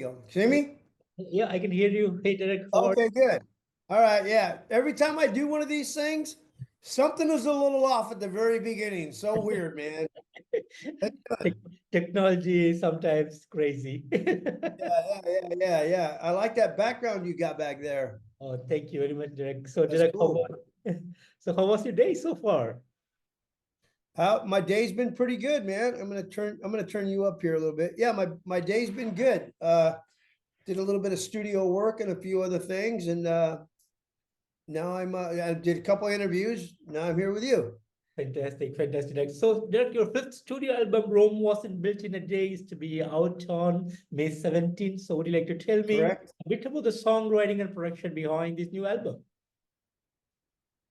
go. Can you hear me? Yeah, I can hear you. Hey, Derek, how are Okay, good. All right, yeah. Every time I do one of these things, something is a little off at the very beginning. So weird, man. Tech- technology is sometimes crazy. Yeah. I like that background you got back there. Oh, thank you very much, Derek. So, That's Derek, cool. how was your day so far? My day's been pretty good, man. I'm gonna turn you up here a little bit. Yeah, my day's been good. Did a little bit of studio work and a few other things, and now I did a couple of interviews. Now I'm here with you. Fantastic, fantastic. Derek. So, Derek, your fifth studio album, Rome Wasn't Built in a Day, is to be out on May 17th. So, would you like to tell me Correct. a bit about the songwriting and production behind this new album?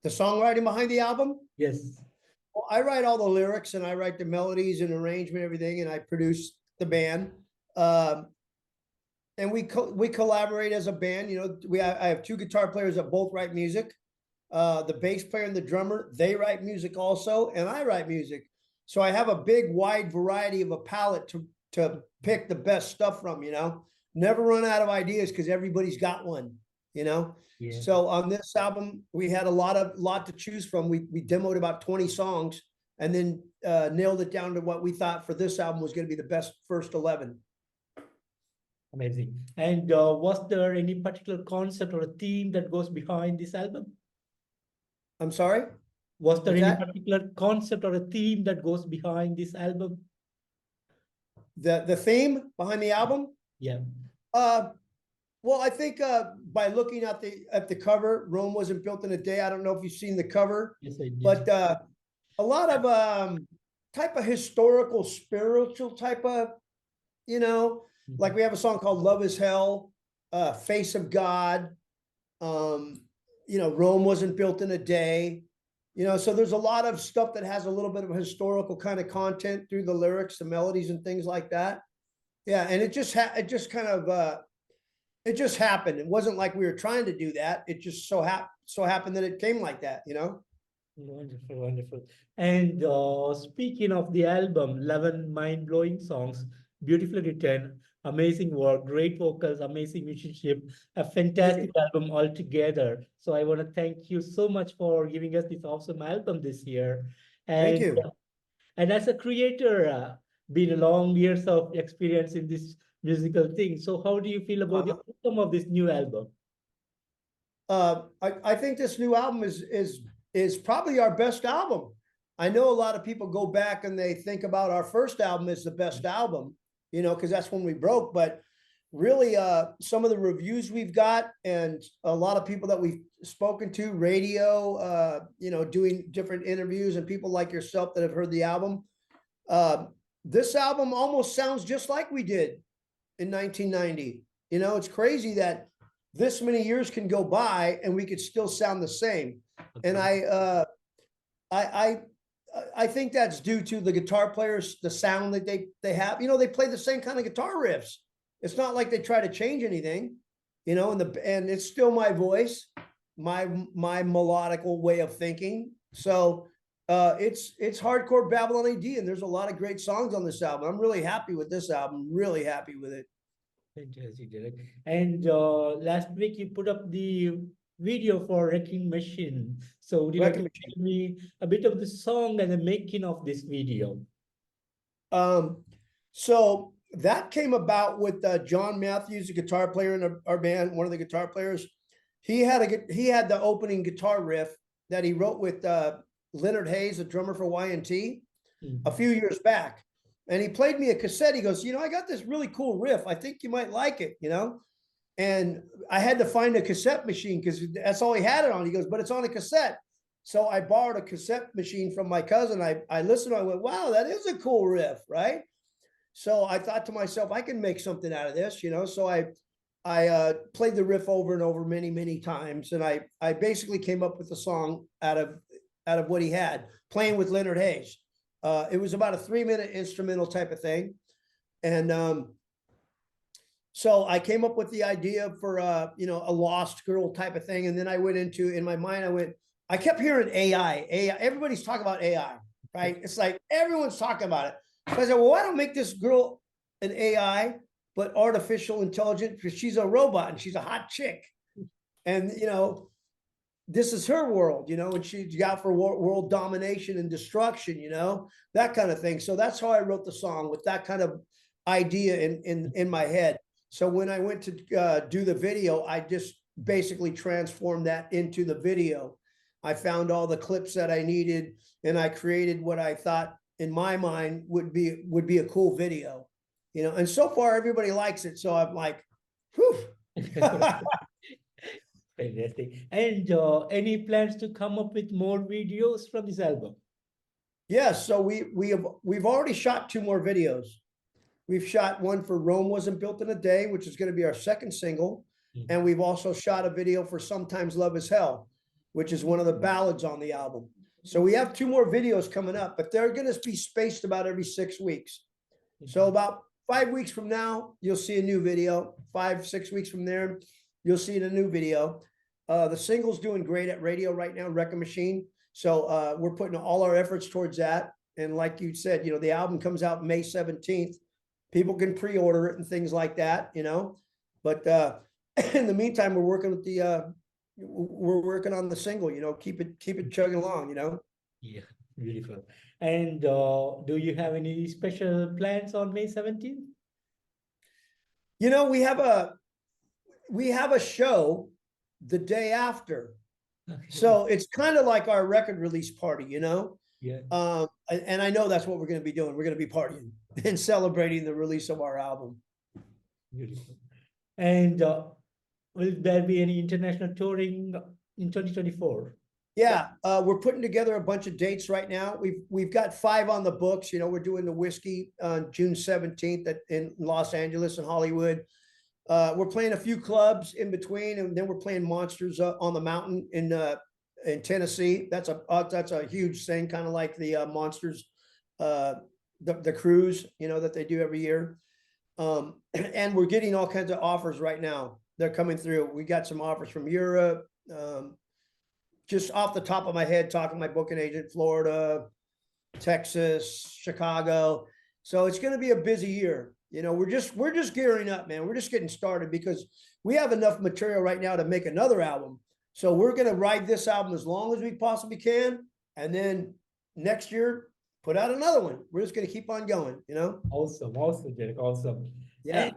The songwriting behind the album? Yes. Well, I write all the lyrics and I write the melodies and arrangement, everything, and I produce the band. Um, and we collaborate as a band. You know, I have two guitar players that both write music. The bass player and the drummer, they write music also, and I write music. So I have a big, wide variety of a palette to pick the best stuff from. You know, never run out of ideas because everybody's got one. You know. Yeah. So on this album, we had a lot to choose from. We demoed about 20 songs and then nailed it down to what we thought for this album was going to be the best first 11. Amazing. And was there any particular concept or a theme that goes behind this album? I'm sorry? Was there What's any that? particular concept or a theme that goes behind this album? The theme behind the album? Yeah. Well, I think by looking at the cover, Rome wasn't built in a day. I don't know if you've seen the cover, Yes, I did. but a lot of type of historical, spiritual type of, you know, like we have a song called Love is Hell, Face of God. You know, Rome wasn't built in a day. You know, so there's a lot of stuff that has a little bit of historical kind of content through the lyrics, the melodies and things like that. Yeah, and it just kind of it just happened. It wasn't like we were trying to do that. It just so happened that it came like that, you know? Wonderful, wonderful. And speaking of the album, 11 mind-blowing songs, beautifully written, amazing work, great vocals, amazing musicianship, a fantastic album altogether. So I want to thank you so much for giving us this awesome album this year. Thank And you. and as a creator, been a long years of experience in this musical thing. So how do you feel about the outcome of this new album? I think this new album is probably our best album. I know a lot of people go back and they think about our first album as the best album, you know, because that's when we broke. But really, some of the reviews we've got and a lot of people that we've spoken to, radio, you know, doing different interviews and people like yourself that have heard the album. This album almost sounds just like we did in 1990. You know, it's crazy that this many years can go by and we could still sound the same. And I think that's due to the guitar players, the sound that they have. You know, they play the same kind of guitar riffs. It's not like they try to change anything, you know, and it's still my voice, my melodical way of thinking. So it's hardcore Babylon A.D. and there's a lot of great songs on this album. I'm really happy with this album, really happy with it. Fantastic, Derek. And last week you put up the video for Wrecking Machine. So would you like to tell me a bit of the song and the making of this video? So that came about with John Matthews, a guitar player in our band, one of the guitar players. He had the opening guitar riff that he wrote with Leonard Hayes, the drummer for Y&T, a few years back. And he played me a cassette. He goes, you know, I got this really cool riff. I think you might like it, you know? And I had to find a cassette machine because that's all he had it on. He goes, but it's on a cassette. So I borrowed a cassette machine from my cousin. I listened, I went, wow, that is a cool riff, right? So I thought to myself, I can make something out of this, you know? So I played the riff over and over many, many times. And I basically came up with a song out of what he had, playing with Leonard Hayes. It was about a 3-minute instrumental type of thing. And so I came up with the idea for, you know, a lost girl type of thing. And then I went in my mind, I kept hearing AI. Everybody's talking about AI, right? It's like everyone's talking about it. So I said, well, why don't make this girl an AI but artificial intelligence, because she's a robot and she's a hot chick. And, this is her world, and she's out for world domination and destruction, that kind of thing. So that's how I wrote the song, with that kind of idea in my head. So when I went to do the video, I just basically transformed that into the video. I found all the clips that I needed, and I created what I thought in my mind would be a cool video, and so far everybody likes it. So I'm like, whew. Fantastic. And any plans to come up with more videos from this album? Yes, so we've already shot 2 more videos. We've shot one for Rome Wasn't Built in a Day, which is going to be our second single. And we've also shot a video for Sometimes Love Is Hell, which is one of the ballads on the album. So we have 2 more videos coming up, but they're going to be spaced about every 6 weeks. So about 5 weeks from now, you'll see a new video. 5-6 weeks from there, you'll see a new video. The single's doing great at radio right now, Wrecking Machine. So we're putting all our efforts towards that. And like you said, the album comes out May 17th. People can pre-order it and things like that, But in the meantime, we're working with we're working on the single, keep it chugging along, Yeah, beautiful. And do you have any special plans on May 17th? We have a show the day after. Okay. So it's kind of like our record release party, Yeah. And I know that's what we're going to be doing. We're going to be partying and celebrating the release of our album. Beautiful. And will there be any international touring in 2024? Yeah, we're putting together a bunch of dates right now. We've got 5 on the books. We're doing the Whiskey on June 17th in Los Angeles and Hollywood. We're playing a few clubs in between, and then we're playing Monsters on the Mountain in Tennessee. That's a huge thing, kind of like the Monsters, the cruise, that they do every year. And we're getting all kinds of offers right now. They're coming through. We got some offers from Europe. Just off the top of my head, talking to my booking agent, Florida, Texas, Chicago. So it's going to be a busy year. We're just gearing up, man. We're just getting started because we have enough material right now to make another album. So we're going to ride this album as long as we possibly can. And then next year, put out another one. We're just going to keep on going, Awesome, Derek, awesome. Yeah.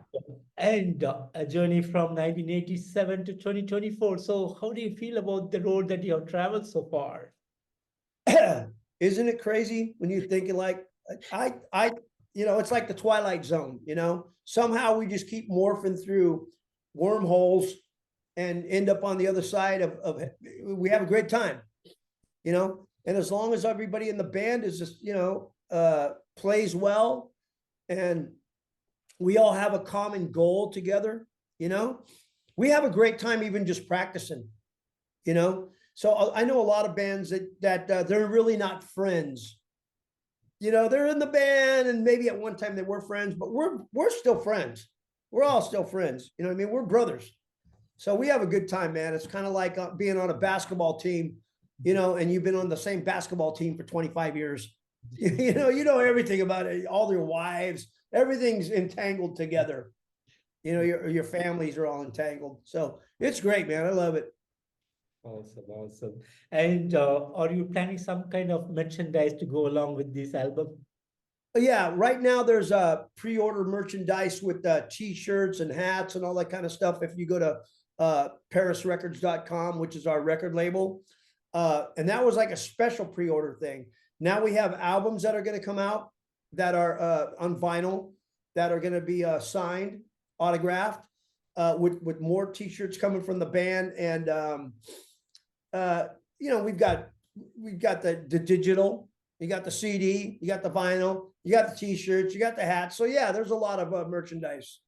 And a journey from 1987 to 2024. So how do you feel about the road that you have traveled so far? Isn't it crazy when you're thinking like, it's like the Twilight Zone, somehow we just keep morphing through wormholes and end up on the other side of we have a great time, and as long as everybody in the band is just, plays well and we all have a common goal together, we have a great time even just practicing, So I know a lot of bands that they're really not friends. They're in the band and maybe at one time they were friends, but we're still friends. We're all still friends. You know what I mean? We're brothers. So we have a good time, man. It's kind of like being on a basketball team, and you've been on the same basketball team for 25 years. You know everything about it, all their wives, everything's entangled together. Your families are all entangled. So it's great, man. I love it. Awesome. And are you planning some kind of merchandise to go along with this album? Yeah, right now there's a pre-order merchandise with t-shirts and hats and all that kind of stuff. If you go to PerrisRecords.com, which is our record label, and that was like a special pre-order thing. Now we have albums that are going to come out that are on vinyl that are going to be signed, autographed, with more t-shirts coming from the band, and we've got the digital, you got the CD, you got the vinyl, you got the t-shirts, you got the hats. So yeah, there's a lot of merchandise.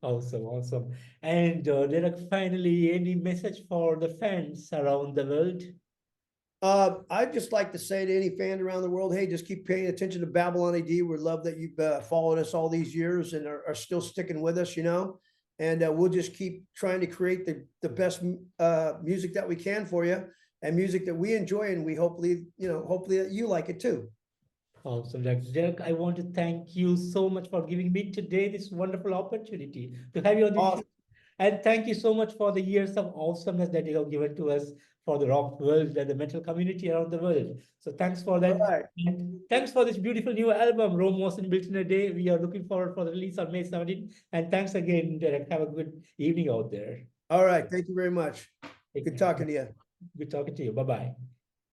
Awesome. And Derek, finally, any message for the fans around the world? I'd just like to say to any fan around the world, hey, just keep paying attention to Babylon A.D. We love that you've followed us all these years and are still sticking with us, and we'll just keep trying to create the best music that we can for you, and music that we enjoy, and we hopefully that you like it too. Awesome, Dr. Derek. I want to thank you so much for giving me today this wonderful opportunity to have you on the show. Awesome. And thank you so much for the years of awesomeness that you have given to us for the rock world and the metal community around the world. So thanks for All that. right. And thanks for this beautiful new album, Rome Wasn't Built in a Day. We are looking forward for the release on May 17th. And thanks again, Derek. Have a good evening out there. All right. Thank you very much. Take Good care. talking to you. Good talking to you. Bye-bye.